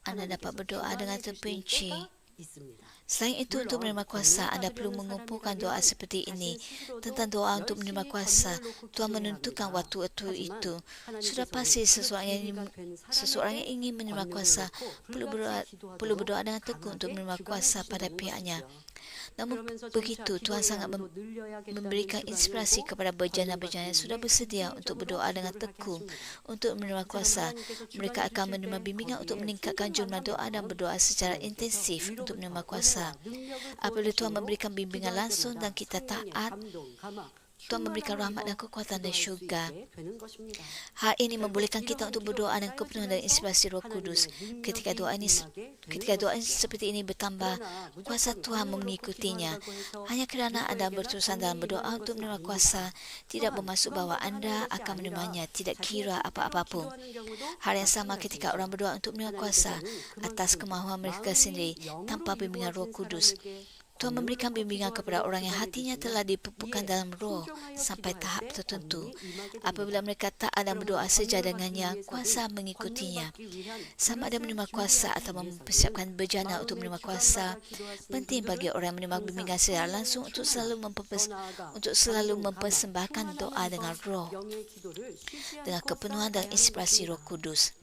Anda dapat berdoa dengan terperinci. Selain itu, untuk menerima kuasa, Anda perlu mengumpulkan doa seperti ini. Tentang doa untuk menerima kuasa, Tuhan menentukan waktu itu. Sudah pasti seseorang yang ingin menerima kuasa perlu berdoa dengan tekun untuk menerima kuasa pada pihaknya. Namun begitu, Tuhan sangat memberikan inspirasi kepada berjana-berjana yang sudah bersedia untuk berdoa dengan tekun untuk menerima kuasa. Mereka akan menerima bimbingan untuk meningkatkan jumlah doa dan berdoa secara intensif untuk menerima kuasa. Apabila Tuhan memberikan bimbingan langsung dan kita taat, Tuhan memberikan 충만함을 rahmat dan 입어 kekuatan dari 기도할 수 syurga. 있게 되는 것입니다. Hal ini 결국 membolehkan kita 이러한 untuk berdoa 기도가 dengan kepenuhan dan 쌓여지면서 inspirasi Roh Kudus. 하나님의 Ketika 능력이 doa ini 임하게 되는 ketika doa 것이죠. seperti ini bertambah, 그러나 kuasa 무조건 Tuhan 은혜로 놓고 mengikutinya. 기도한다고 해서 Hanya kerana Anda 누구에게나 berterusan dalam 정령이 berdoa 임하는 untuk 것은 menerima 아닙니다. kuasa, tidak 또한 bermaksud bahwa 그것만 Anda 하는 것이 akan 아니라 menerimanya, tidak 자신의 kira 뜻대로 apa-apa pun. 기도하는 경우도 Hal yang sama ketika 마찬가지죠. orang berdoa untuk menerima kuasa 하나님께서는 atas 그만큼 kemahuan mereka 마음이 sendiri 영으로 tanpa bimbingan Roh 이루어진 Kudus. 사람에게 Tuhan 권능을 memberikan 놓고 bimbingan kepada 기도하도록 orang yang 주관해 hatinya 주시면 telah dipupukkan 이에 dalam roh 순종하여 sampai 기도할 tahap 때 tertentu. 권능이 임하게 Apabila 됩니다. mereka taat dan berdoa 그러므로 sejajar 권능을 받기 dengannya, 위해서는 kuasa 권능 mengikutinya. 받기 위한 Sama ada 그릇을 menerima kuasa 준비하기 atau 위해서는 mempersiapkan bejana untuk 마음의 menerima kuasa, 주관받아 기도하시는 penting bagi 분들은 orang yang menerima 항상 bimbingan secara 성령의 langsung untuk 충만함, 더 나아가 selalu 감동, mempersembahkan 가망, doa dengan 충만함을 roh, 입어 영의 기도를 쉬지 dengan 않고 kepenuhan dan 쌓아가야 하는 inspirasi Roh 것입니다. Kudus.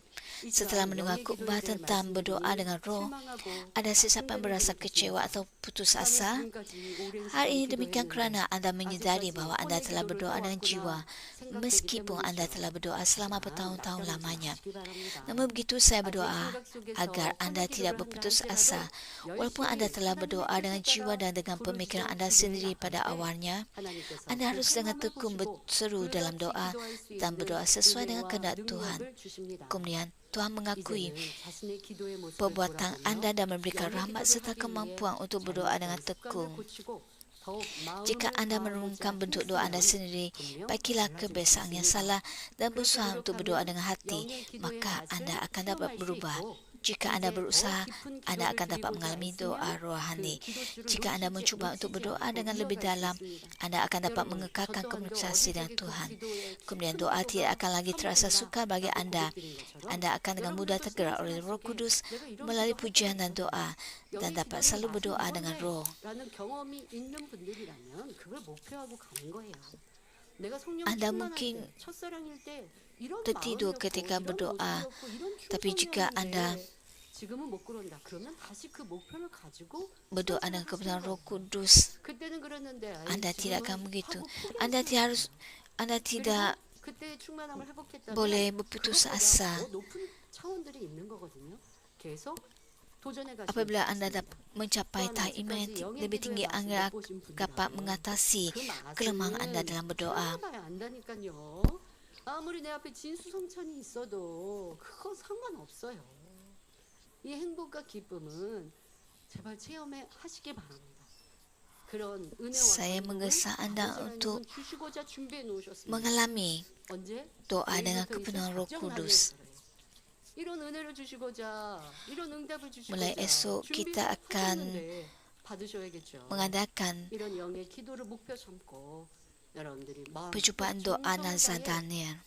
이 Setelah 시간 mendengar 영의 khutbah 기도에 대해 tentang berdoa 말씀드리니 dengan roh, 실망하고 ada sesiapa yang 흔들리게 merasa kecewa 느꼈습니다. atau putus 나는 asa? 지금까지 오랜 Hal 시간 ini demikian 기도했는데 kerana Anda menyadari 아직까지 bahwa Anda 혼의 telah 기도를 berdoa dengan jiwa, 해왔구나 생각되기 meskipun Anda 때문이죠. telah berdoa selama 하지만 bertahun-tahun 낙담하지 lamanya. 마시기 바랍니다. Namun begitu saya 아직 berdoa 생각 속에서 agar Anda 혼의 tidak 기도를 한다 berputus 할지라도 asa, walaupun Anda 열심히 telah 하나님의 berdoa dengan 뜻에 jiwa 따라 dan dengan pemikiran 부르짖어 Anda 기도해 sendiri pada 나갈 때 awalnya, 하나님께서 Anda 그 harus dengan 행함을 tekun 보시고 berseru dalam 불같이 doa 기도할 수 dan 있는 berdoa sesuai dengan 은혜와 kehendak Tuhan. 능력을 주십니다. Kemudian Tuhan mengakui 이제는 자신의 기도의 모습을 perbuatan 돌아보며 Anda dan memberikan 영의 rahmat 기도를 serta 하기 위해 kemampuan untuk berdoa dengan 잘못된 습관을 tekun. 고치고 더욱 Jika 마음을 Anda 다하고자 menurunkan bentuk doa Anda 힘쓰면 sendiri, 분명 baiklah 달라질 kebiasaan yang 것입니다. salah dan 그렇게 berusaha untuk berdoa 노력하면 dengan hati, 영의 기도의 maka 맛을 Anda akan dapat 체험할 수 berubah. 있고 Jika Anda 이제 더 berusaha, 깊은 Anda 기도를 akan dapat 드리고자 mengalami 애쓰면 doa 그 rohani. 기도줄을 Jika Anda mencuba untuk 놓치지 berdoa 않고 dengan lebih 이어갈 수 dalam, 있습니다. Anda akan dapat 여러분, 저 mengekalkan 또한도 komunikasi 어릴 dengan 적에 그 Tuhan. 기도의 Kemudian 깊은 doa 의도가 tidak akan lagi terasa sukar bagi 한마디라 Anda. 라고 고백드린 것처럼 Anda akan dengan mudah 여러분들도 tergerak oleh 신앙생활 Roh 속에 Kudus 내가 이런 melalui 기도할 pujian 때가 dan 있었구나. doa dan 영의 dapat 기도의 selalu 맛은 berdoa dengan 이건데 roh. 라는 경험이 있는 분들이라면 그걸 목표하고 가는 거예요. 내가 성령 Anda 충만할 mungkin 때 첫사랑일 때 이런 tertidur 마음이었고 ketika 이런 berdoa, 모습이었고 이런 tapi jika Anda 충성이었는데 지금은 못 그런다. 그러면 다시 그 목표를 가지고 berdoa 시간 dengan 생활하시는 kebenaran Roh 거예요. Kudus, 그때는 그랬는데 Anda tidak 지금은 akan begitu. 하고 Anda 포기하시는 tidak harus, 거예요. Anda tidak 그리고 그때의 충만함을 회복했다면 boleh berputus 그것보다 asa 더 높은 차원들이 있는 거거든요. 계속 도전해 가시는 apabila Anda 거겠습니다. dapat mencapai 또한 tahap iman yang 아직까지 영의 lebih tinggi, 기도의 맛을 Anda 못 보신 dapat 분이라면 mengatasi 그 kelemahan Anda 맛은 dalam berdoa. 체험해봐야 안다니까요. 아무리 내 앞에 진수성찬이 있어도 그거 상관없어요. 이 행복과 기쁨은 제발 체험해 하시기 바랍니다. 그런 은혜와 Saya 감동을 menggesa Anda 아버지 untuk 하나님은 주시고자 준비해 놓으셨습니다. mengalami 언제? doa dengan 내일부터 kepenuhan 이제 Roh 작정 Kudus. 나누어서요. 이런 은혜를 주시고자 이런 응답을 Mulai 주시고자 esok 준비를 kita akan 하셨는데 받으셔야겠죠. mengadakan 이런 영의 기도를 목표 삼고 여러분들이 마음 perjumpaan doa 정성을 Nazar 다해 Daniel.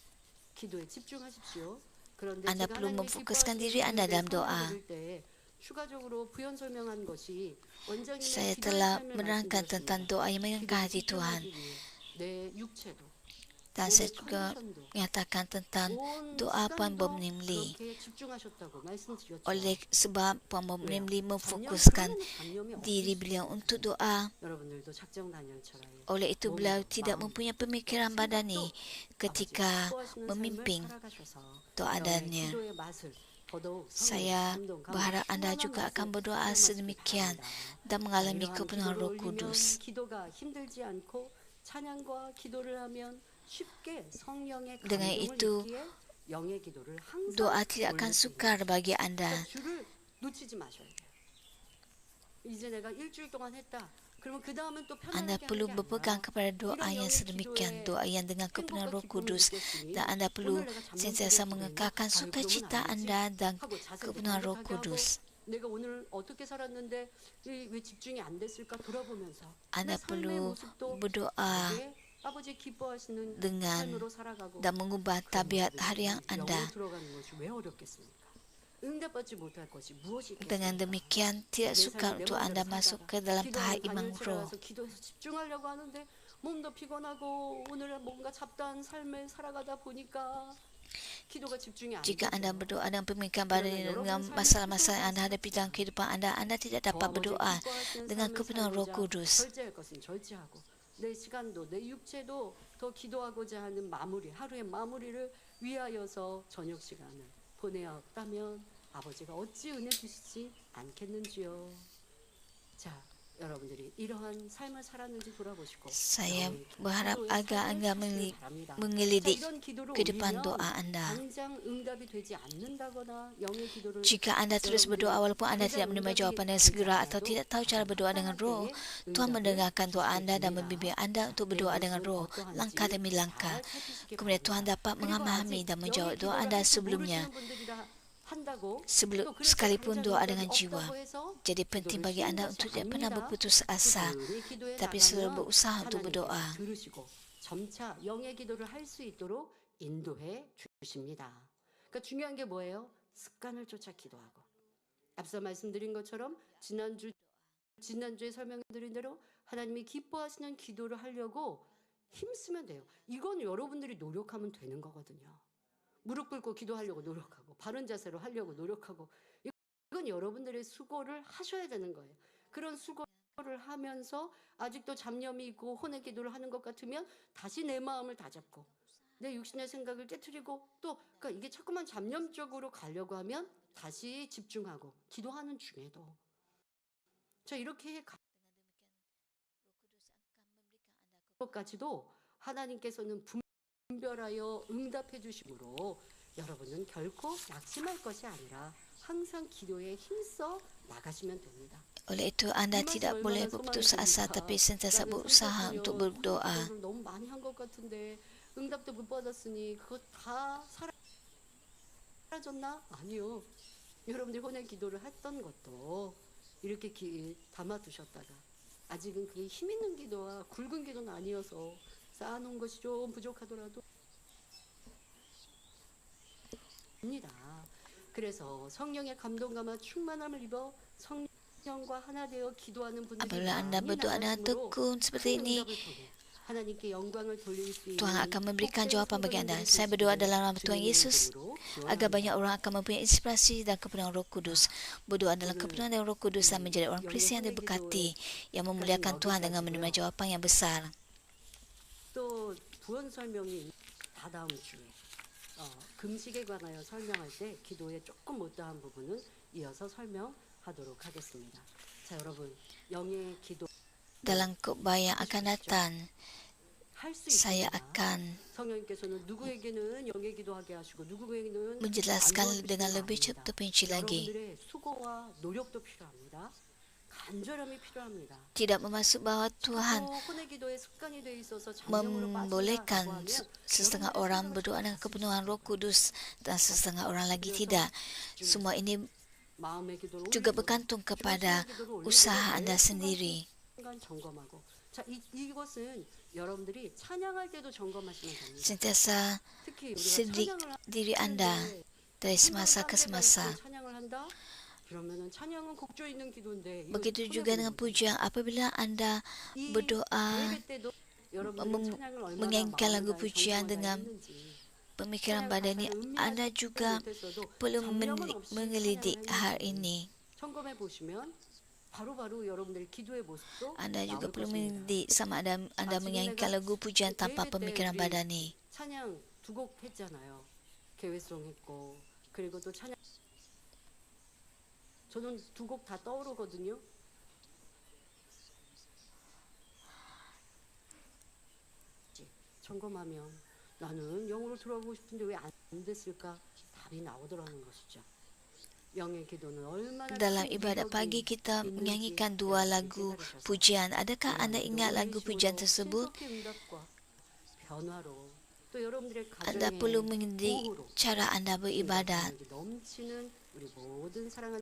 기도에 집중하십시오. 그런데 Anda 제가 perlu 하나님의 memfokuskan 기뻐하시는 diri Anda 분들의 dalam 설명을 doa. 들을 때 추가적으로 부연 설명한 것이 원장님의 Saya 기도의 telah 삶을 menerangkan tentang 말씀드렸습니다. doa yang menyenangkan hati 기도에 Tuhan. 집중하기 위해 내 육체도 Dan saya 몸의 juga 컨디션도 menyatakan tentang 온 doa Puan Bob 시간도 Nimli. 그렇게 집중하셨다고 말씀드렸죠. Oleh sebab Puan Bob 왜요? Nimli 단념, memfokuskan 그러면 단념이 diri 없으시죠. beliau untuk doa. 여러분들도 작정 단념처럼 Oleh itu beliau 몸도, tidak 마음도, mempunyai pemikiran badani 생각도 ketika 아버지 기뻐하시는 삶을 memimpin 살아가셔서 doa 영의 Daniel. 기도의 맛을 더더욱 Saya 성령, 감동, berharap Anda 충만한 juga 맛을 akan berdoa 체험하시기 sedemikian 바랍니다. dan mengalami 이러한 kepenuhan 기도를 Roh 올리면 Kudus. 기도가 힘들지 않고 찬양과 기도를 하면 쉽게 성령의 Dengan 감동을 itu, 입기에 영의 기도를 항상 Doa tidak akan 올릴 수 sukar 있는 bagi Anda. 그러니까 줄을 놓치지 마셔야 돼요. 이제 내가 일주일 동안 했다. 그러면 그 다음은 또 Anda 편안하게 perlu 하는 게 berpegang 아니라 kepada doa 이런 yang 영의 sedemikian, 기도에 doa yang dengan kepenuhan 행복과 Roh 기쁨을 Kudus, 느꼈으니 dan Anda perlu 오늘 내가 잠깐 sentiasa 기도했으면 mengekalkan 아유, 그러면 sukacita 안 되지 Anda dan 하고 자세도 kepenuhan Roh 반듯하게 하고 Kudus. 내가 오늘 어떻게 살았는데 왜 집중이 안 됐을까 돌아보면서 내 Anda 삶의 perlu 모습도 berdoa 그게 아버지 기뻐하시는 dengan 삶으로 살아가고 dan mengubah tabiat harian Anda. 영으로 들어가는 것이 왜 어렵겠습니까? 응답받지 못할 것이 무엇이 Dengan 있겠습니까? demikian, tidak sukar untuk Anda masuk ke dalam tahap iman roh. 기도해서 집중하려고 하는데 몸도 피곤하고 오늘 뭔가 잡다한 삶을 살아가다 보니까 기도가 집중이 안 Jika Anda 되죠. berdoa dengan pemikiran badan dengan masalah-masalah yang Anda hadapi dalam kehidupan Anda, Anda tidak 더 dapat 아버지 berdoa 기뻐하시는 dengan 삶을 kepenuhan Roh 살고자 Kudus. 절제할 것은 절제하고 내 시간도 내 육체도 더 기도하고자 하는 마무리 하루의 마무리를 위하여서 저녁 시간을 보내야 없다면 아버지가 어찌 은혜 주시지 않겠는지요. 자, 여러분들이 이러한 삶을 살았는지 돌아보시고 Saya 영의 berharap 기도의 agar 삶을 Anda 사시길 바랍니다. 자, mengelidik 이런 기도를 ke depan 올리면 doa Anda. 당장 응답이 되지 않는다거나 영의 기도를 Jika Anda terus berdoa walaupun Anda tidak menerima jawapan yang segera atau tidak tahu cara berdoa dengan roh, Tuhan mendengarkan doa Anda dan membimbing Anda untuk berdoa dengan roh, langkah demi langkah. Kemudian Tuhan dapat memahami dan menjawab doa Anda sebelumnya, sekalipun doa dengan jiwa. Jadi penting bagi Anda untuk tidak pernah berputus asa, tapi selalu berusaha untuk berdoa. 점차 영의 기도를 할 수 있도록 인도해 주십니다. 그러니까 중요한 게 뭐예요? 습관을 쫓아 기도하고. 앞서 말씀드린 것처럼 지난주에 설명드린 대로 하나님이 기뻐하시는 기도를 하려고 힘쓰면 돼요. 이건 여러분들이 노력하면 되는 거거든요. 무릎 꿇고 기도하려고 노력하고 바른 자세로 하려고 노력하고 이건 여러분들의 수고를 하셔야 되는 거예요. 그런 수고를 하면서 아직도 잡념이 있고 혼의 기도를 하는 것 같으면 다시 내 마음을 다잡고 내 육신의 생각을 깨트리고 또 그러니까 이게 자꾸만 잡념적으로 가려고 하면 다시 집중하고 기도하는 중에도 자 이렇게 것까지도 하나님께서는 분별하여 응답해 주심으로 여러분은 결코 낙심할 것이 아니라 항상 기도에 힘써 나가시면 됩니다. Oleh itu Anda tidak boleh berputus asa tapi sentiasa berusaha untuk berdoa. 너무 많이 한 것 같은데 응답도 못 받았으니 그거 다 사라졌나? 아니요. 여러분들 혼의 기도를 했던 것도 이렇게 담아두셨다가 아직은 그게 힘 있는 기도와 굵은 기도는 아니어서 쌓아놓은 것이 좀 부족하더라도 입니다. 그래서 성령의 감동감화 충만함을 입어 성령과 하나 되어 기도하는 분들이 Apabila Anda berdoa dengan tekun seperti ini, Tuhan akan memberikan jawapan bagi Anda. Saya berdoa dalam nama Tuhan Yesus agar banyak orang akan mempunyai inspirasi dan kepenuhan Roh Kudus. Berdoa dalam kepenuhan Roh Kudus dan menjadi orang Kristian yang diberkati yang memuliakan Tuhan dengan menerima jawapan yang besar. 또 부연 설명이 다다음 주에 금식에 관하여 설명할 때 기도에 조금 못다한 부분은 이어서 설명하도록 하겠습니다. 자 여러분 영의 기도 Dalam khotbah yang akan datang, saya akan menjelaskan dengan lebih terperinci lagi. Tidak bermaksud bahawa Tuhan membolehkan setengah orang berdoa dengan kepenuhan Roh Kudus dan setengah orang lagi tidak. Semua ini juga bergantung kepada usaha Anda sendiri. Sentiasa sidik diri Anda dari semasa ke semasa. Begitu juga dengan pujian. Apabila Anda berdoa menyanyikan lagu pujian dengan pemikiran badan ini, Anda juga perlu mengelidik hal ini. Anda juga perlu mengelidik sama ada Anda menyanyikan lagu pujian tanpa pemikiran badan ini. 저는 두 곡 다 떠오르거든요. 점검하면 나는 영으로 돌아가고 싶은데 왜 안 됐을까? 답이 나오더라는 것이죠. 영의 기도는 얼마나 Dalam ibadat pagi kita menyanyikan dua lagu pujian. Adakah Anda ingat lagu pujian tersebut? Anda perlu mendidik cara Anda beribadat.